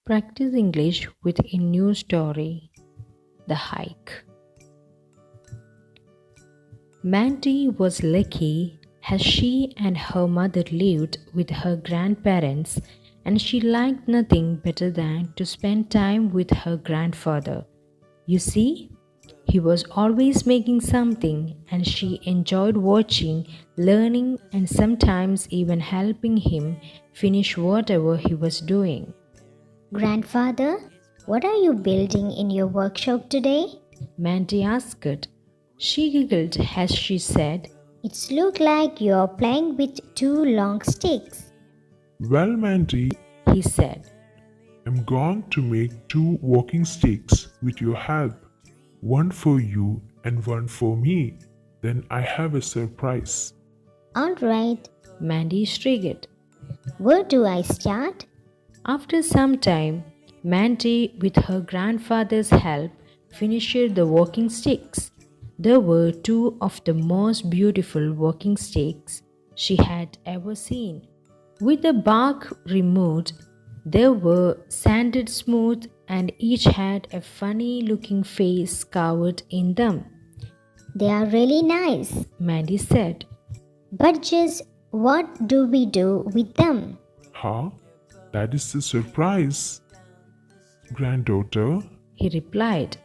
Practice English with a new story. The hike. Mandy was lucky as she and her mother lived with her grandparents, and she liked nothing better than to spend time with her grandfather. You see, he was always making something, and she enjoyed watching, learning, and sometimes even helping him finish whatever he was doing. Grandfather, what are you building in your workshop today? Mandy asked. She giggled as she said, It's look like you're playing with two long sticks. Well, Mandy, he said. I'm going to make two walking sticks with your help. One for you and one for me. Then I have a surprise. All right, Mandy shrieked. where do I start? After some time, Mandy, with her grandfather's help, finished the walking sticks. There were two of the most beautiful walking sticks she had ever seen. With the bark removed, they were sanded smooth and each had a funny looking face carved in them. They are really nice. Mandy said. But just what do we do with them? Huh? That is the surprise. Granddaughter, He replied.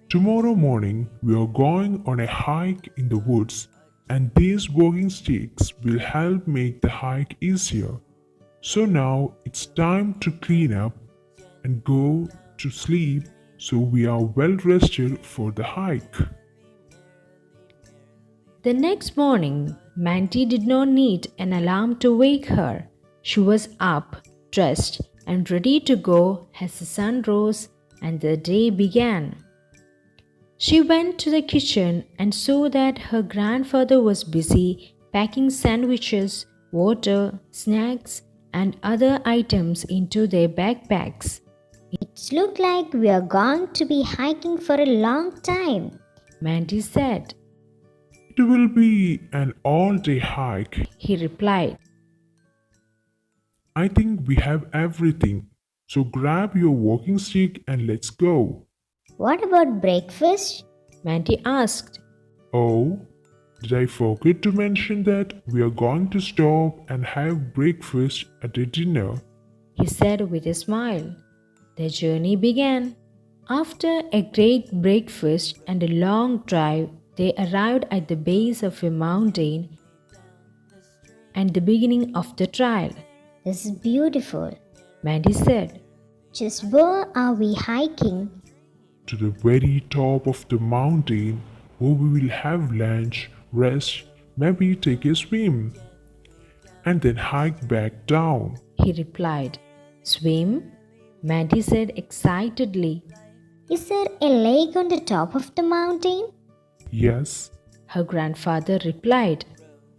tomorrow morning we are going on a hike in the woods, and these walking sticks will help make the hike easier. So now it's time to clean up and go to sleep so we are well rested for the hike. The next morning, Mandy did not need an alarm to wake her. She was up, dressed, and ready to go as the sun rose and the day began. She went to the kitchen and saw that her grandfather was busy packing sandwiches, water, snacks, and other items into their backpacks. It looks like we are going to be hiking for a long time. Mandy said. It will be an all-day hike. He replied. I think we have everything. So grab your walking stick and let's go. What about breakfast? Mandy asked. Oh, did I forget to mention that we are going to stop and have breakfast at the dinner? He said with a smile. Their journey began. After a great breakfast and a long drive, they arrived at the base of a mountain and the beginning of the trail. This is beautiful. Mandy said. Just where are we hiking? To the very top of the mountain where we will have lunch, rest, maybe take a swim, and then hike back down. He replied. Swim? Mandy said excitedly. Is there a lake on the top of the mountain? Yes, Her grandfather replied.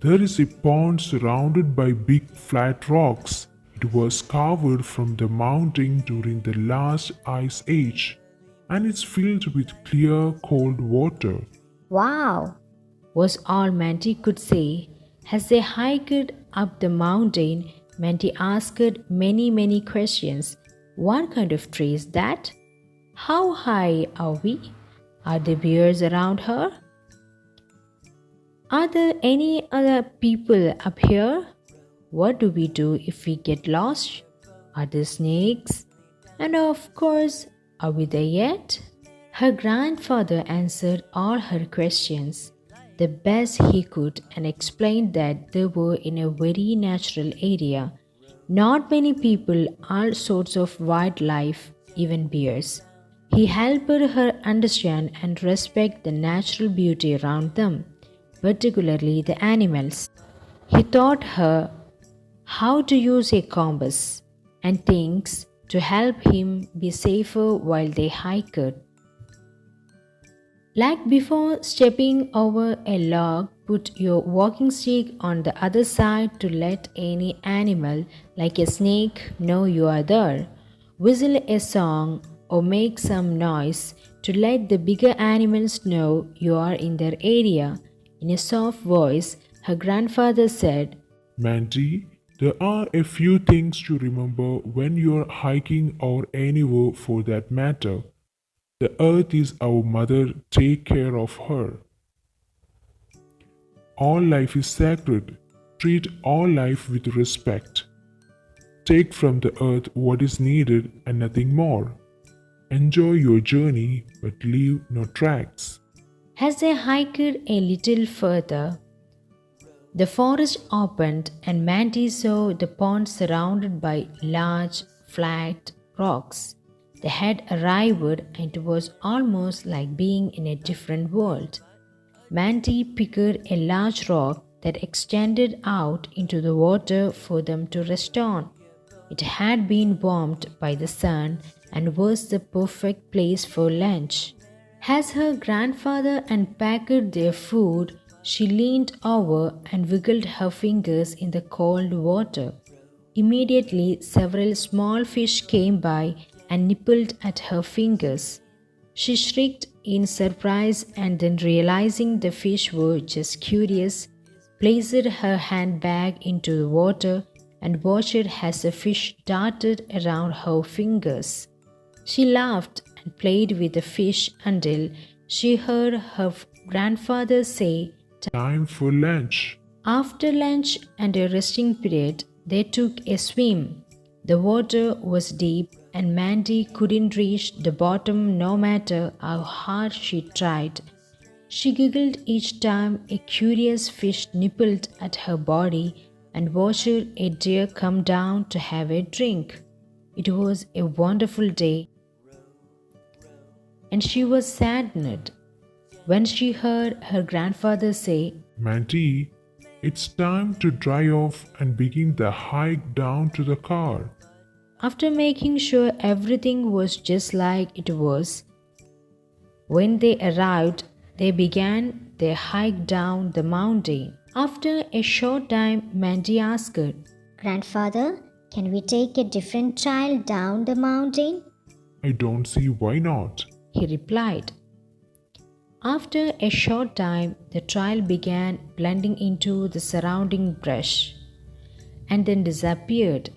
there is a pond surrounded by big flat rocks. It was carved from the mountain during the last ice age, and it's filled with clear, cold water. Wow! Was all Mandy could say. As they hiked up the mountain, Mandy asked many questions. What kind of tree is that? How high are we? Are there bears around her? Are there any other people up here? What do we do if we get lost? Are there snakes? And of course, are we there yet? Her grandfather answered all her questions the best he could and explained that they were in a very natural area. Not many people, all sorts of wildlife, even bears. He helped her understand and respect the natural beauty around them, particularly the animals. He taught her how to use a compass and things to help him be safer while they hiked. Like before stepping over a log, put your walking stick on the other side to let any animal, like a snake, know you are there. Whistle a song or make some noise to let the bigger animals know you are in their area. In a soft voice, her grandfather said, Mandy, There are a few things to remember when you're hiking or anywhere for that matter. The earth is our mother, take care of her. All life is sacred. Treat all life with respect. Take from the earth what is needed and nothing more. Enjoy your journey but leave no tracks. As they hiked a little further, the forest opened and Mandy saw the pond surrounded by large, flat rocks. They had arrived and it was almost like being in a different world. Mandy picked a large rock that extended out into the water for them to rest on. It had been warmed by the sun and was the perfect place for lunch. As her grandfather unpacked their food, she leaned over and wiggled her fingers in the cold water. Immediately, several small fish came by and nibbled at her fingers. She shrieked in surprise and then, realizing the fish were just curious, placed her hand back into the water and watched as the fish darted around her fingers. She laughed and played with the fish until she heard her grandfather say, Time for lunch. After lunch and a resting period, they took a swim. The water was deep and Mandy couldn't reach the bottom no matter how hard she tried. She giggled each time a curious fish nibbled at her body and watched a deer come down to have a drink. It was a wonderful day, and she was saddened when she heard her grandfather say, Mandy, it's time to dry off and begin the hike down to the car. After making sure everything was just like it was, when they arrived, they began their hike down the mountain. After a short time, Mandy asked, Grandfather, can we take a different trail down the mountain? I don't see why not. He replied. After a short time, the trail began blending into the surrounding brush and then disappeared.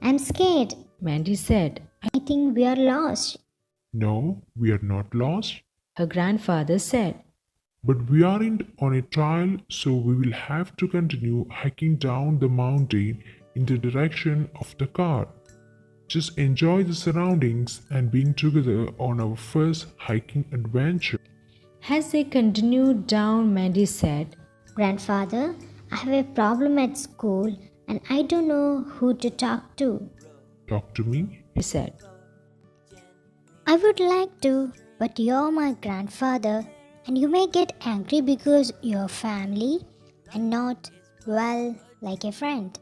I'm scared. Mandy said. I think we are lost. No, we are not lost. Her grandfather said. But we aren't on a trail, so we will have to continue hiking down the mountain in the direction of the car. Just enjoy the surroundings and being together on our first hiking adventure. As they continued down, Mandy said, Grandfather, I have a problem at school and I don't know who to talk to. Talk to me, he said. I would like to, but you're my grandfather and you may get angry because you're family and not, well, like a friend.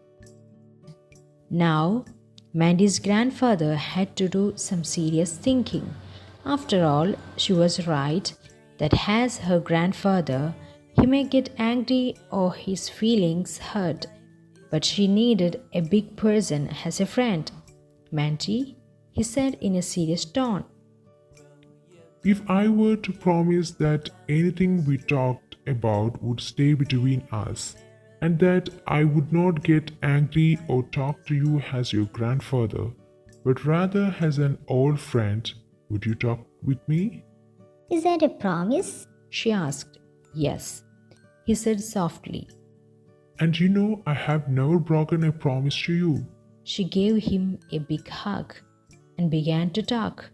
Now, Mandy's grandfather had to do some serious thinking. After all, she was right that as her grandfather, he may get angry or his feelings hurt, but she needed a big person as a friend. Mandy, he said in a serious tone. If I were to promise that anything we talked about would stay between us, and that I would not get angry or talk to you as your grandfather, but rather as an old friend, would you talk with me? Is that a promise? She asked. Yes, he said softly. And you know I have never broken a promise to you. She gave him a big hug and began to talk.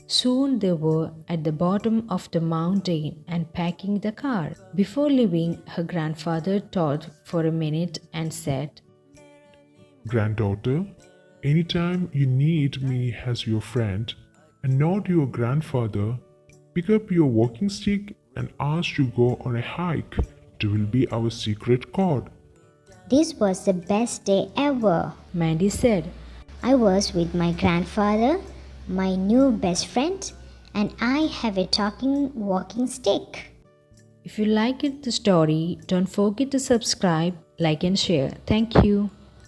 Soon they were at the bottom of the mountain and packing the car. Before leaving, her grandfather thought for a minute and said, Granddaughter, anytime you need me as your friend and not your grandfather, pick up your walking stick and ask to go on a hike. It will be our secret code. This was the best day ever, Mandy said. I was with my grandfather, my new best friend, and I have a talking walking stick. If you liked the story, don't forget to subscribe, like and share. Thank you.